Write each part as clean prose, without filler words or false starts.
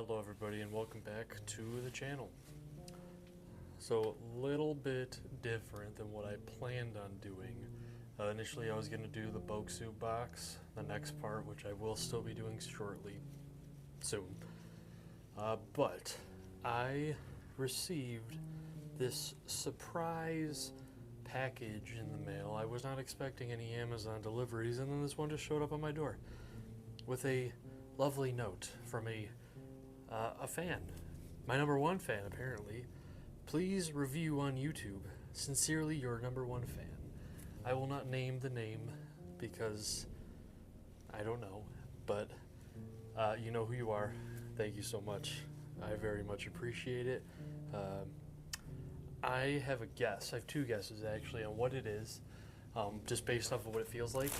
Hello everybody and welcome back to the channel. So a little bit different than what I planned on doing. Initially I was going to do the Buldak box, the next part, which I will still be doing shortly, soon. But I received this surprise package in the mail. I was not expecting any Amazon deliveries, and then this one just showed up on my door with a lovely note from a fan, my #1 fan apparently. Please review on YouTube. Sincerely, your #1 fan. I will not name the name because I don't know, but you know who you are. Thank you so much. I very much appreciate it. I have a guess. I have two guesses actually on what it is, just based off of what it feels like.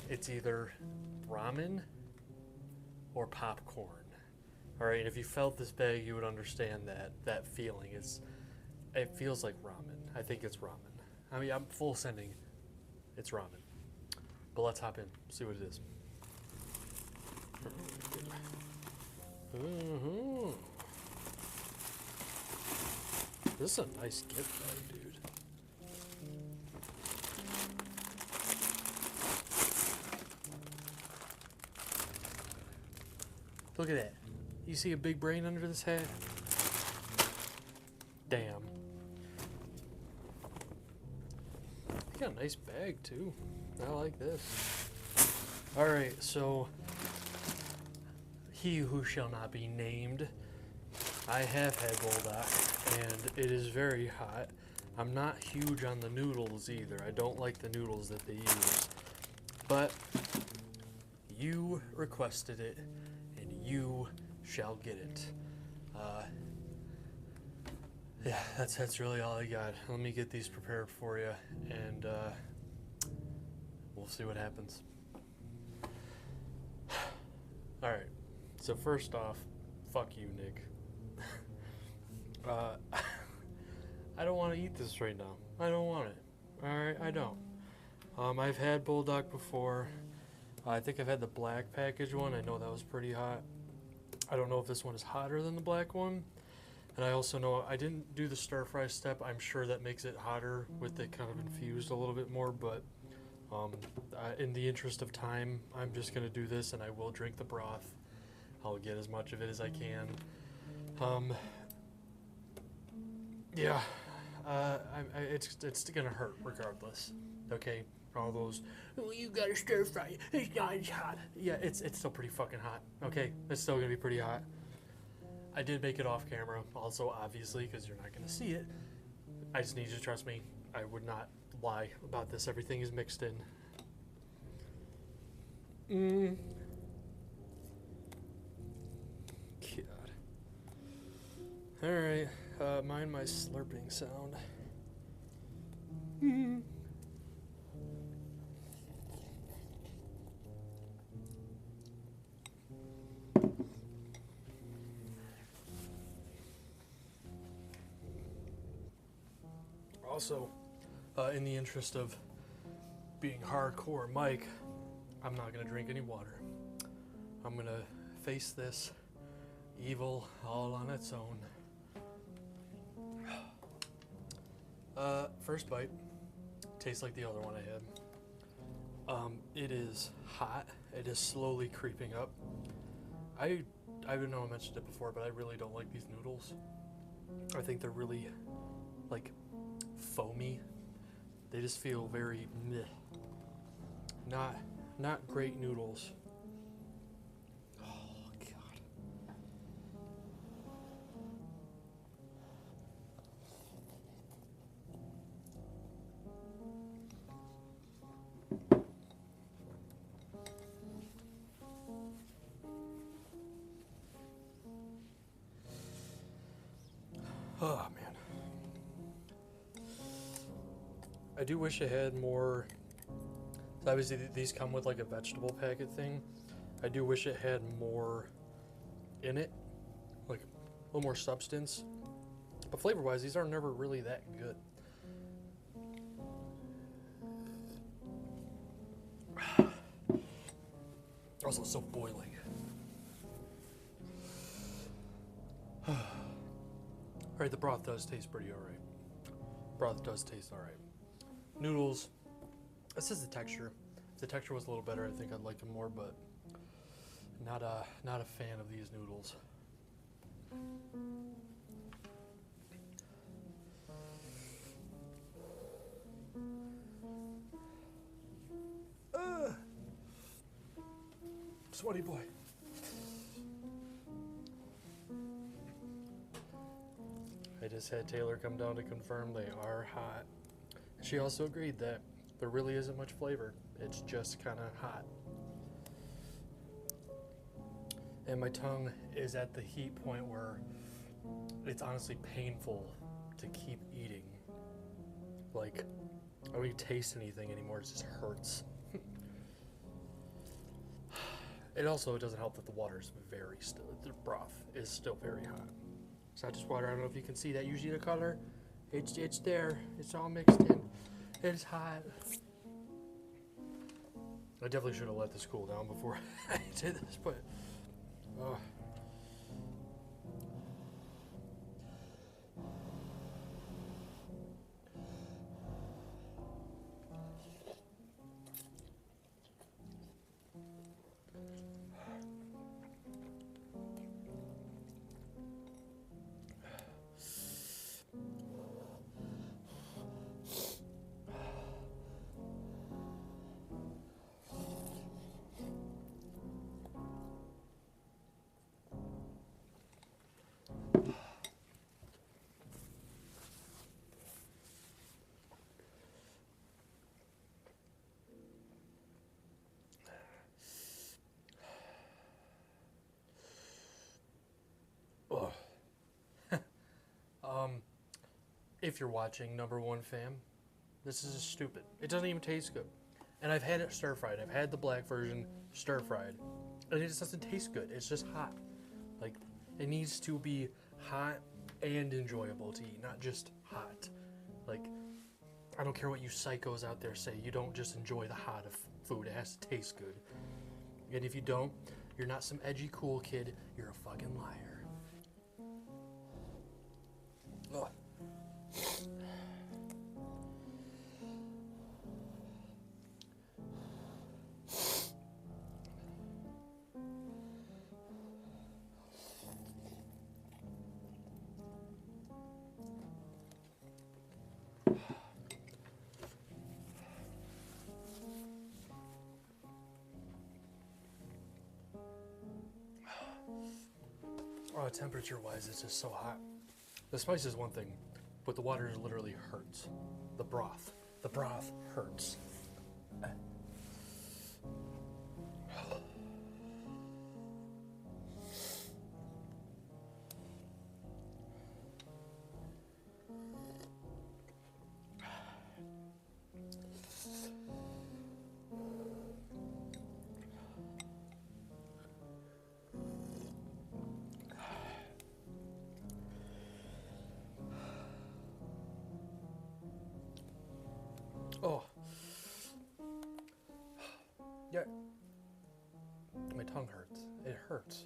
It's either ramen or popcorn. Alright, and if you felt this bag, you would understand that feeling. It feels like ramen. I think it's ramen. I mean, I'm full sending it's ramen. But let's hop in, see what it is. This is a nice gift bag, dude. Look at that. You see a big brain under this hat? Damn. You got a nice bag too. I like this. Alright, so he who shall not be named. I have had Buldak and it is very hot. I'm not huge on the noodles either. I don't like the noodles that they use. But you requested it and you shall get it. Yeah, that's really all I got. Let me get these prepared for you, and we'll see what happens. All right. So first off, fuck you, Nick. I don't want to eat this right now. I don't want it. All right, I don't. I've had Buldak before. I think I've had the black package one. I know that was pretty hot. I don't know if this one is hotter than the black one. And I also know I didn't do the stir fry step. I'm sure that makes it hotter with it kind of infused a little bit more. But in the interest of time, I'm just going to do this, and I will drink the broth. I'll get as much of it as I can. Yeah, it's going to hurt regardless. Okay? All those, oh, you gotta stir fry it, it's not as hot. Yeah, it's still pretty fucking hot, okay? It's still gonna be pretty hot. I did make it off camera, also, obviously, because you're not gonna see it. I just need you to trust me. I would not lie about this. Everything is mixed in. God. Alright, mind my slurping sound. Also, in the interest of being hardcore Mike, I'm not going to drink any water. I'm going to face this evil all on its own. First bite, tastes like the other one I had. It is hot. It is slowly creeping up. I don't know I mentioned it before, but I really don't like these noodles. I think they're really, like, foamy. They just feel very meh. Not great noodles. Oh God. Oh man. I do wish I had more. So obviously these come with like a vegetable packet thing. I do wish it had more in it, like a little more substance. But flavor wise, these are never really that good. Also so boiling. Alright, the broth does taste pretty alright. Broth does taste alright. Noodles, this is the texture. If the texture was a little better, I think I'd like them more, but not a fan of these noodles. Sweaty boy. I just had Taylor come down to confirm they are hot. She also agreed that there really isn't much flavor. It's just kind of hot. And my tongue is at the heat point where it's honestly painful to keep eating. Like, I don't even taste anything anymore. It just hurts. It also doesn't help that the water is very still. The broth is still very hot. It's not just water. I don't know if you can see that. Usually the color, it's there. It's all mixed in. It's hot. I definitely should have let this cool down before I did this, but if you're watching, number one fam, this is stupid. It doesn't even taste good. And I've had it stir-fried. I've had the black version stir-fried. And it just doesn't taste good. It's just hot. Like, it needs to be hot and enjoyable to eat, not just hot. Like, I don't care what you psychos out there say. You don't just enjoy the hot of food. It has to taste good. And if you don't, you're not some edgy cool kid. You're a fucking liar. Ugh. Oh, temperature-wise, it's just so hot. The spice is one thing, but the water literally hurts. The broth hurts. Oh. Yeah. My tongue hurts. It hurts.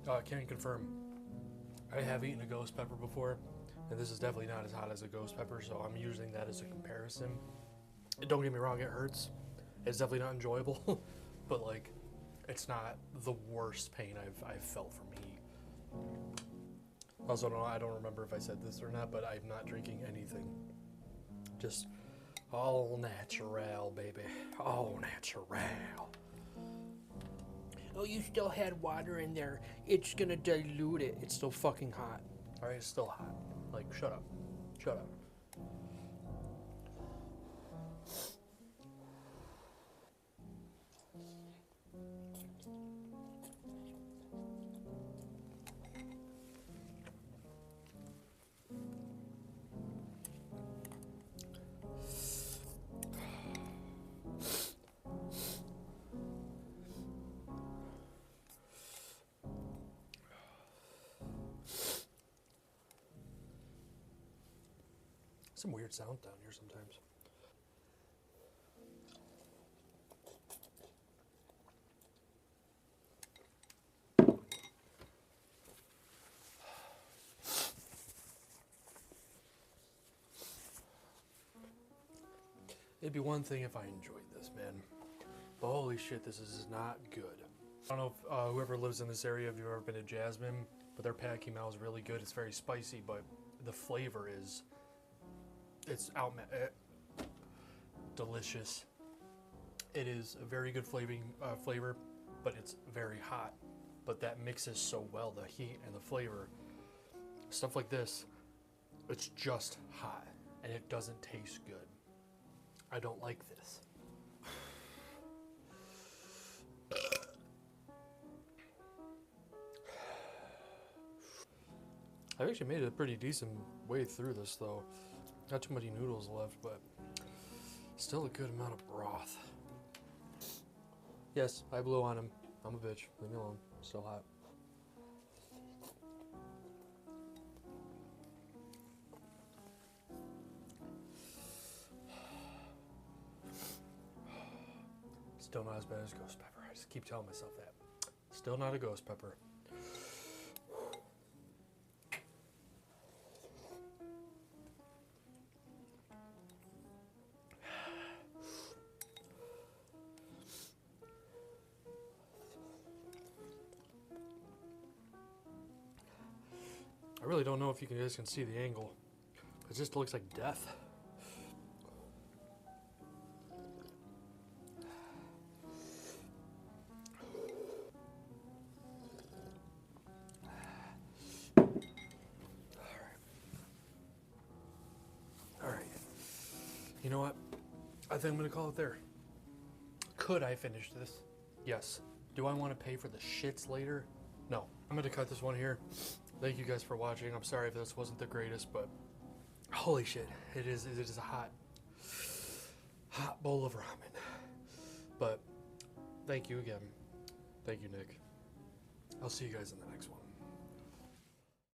I can confirm, I have eaten a ghost pepper before, and this is definitely not as hot as a ghost pepper, so I'm using that as a comparison. Don't get me wrong, it hurts. It's definitely not enjoyable, but like, it's not the worst pain I've felt from heat. Also, no, I don't remember if I said this or not, but I'm not drinking anything. Just all natural, baby. All natural. Oh, you still had water in there. It's gonna dilute it. It's still fucking hot. All right, it's still hot. Like, shut up. Shut up. Some weird sound down here sometimes. It'd be one thing if I enjoyed this, man. But holy shit, this is not good. I don't know if whoever lives in this area, if you've ever been to Jasmine, but their pad kee mao is really good. It's very spicy, but the flavor is, it's delicious. It is a very good flavor, but it's very hot. But that mixes so well, the heat and the flavor. Stuff like this, it's just hot, and it doesn't taste good. I don't like this. I've actually made it a pretty decent way through this though. Not too many noodles left, but still a good amount of broth. Yes, I blew on him. I'm a bitch. Leave me alone. Still hot. Still not as bad as ghost pepper. I just keep telling myself that. Still not a ghost pepper. I really don't know if you guys can see the angle. It just looks like death. You know what? I think I'm gonna call it there. Could I finish this? Yes. Do I want to pay for the shits later? No. I'm gonna cut this one here. Thank you guys for watching. I'm sorry if this wasn't the greatest, but holy shit, it is a hot bowl of ramen. But thank you again. Thank you, Nick. I'll see you guys in the next one.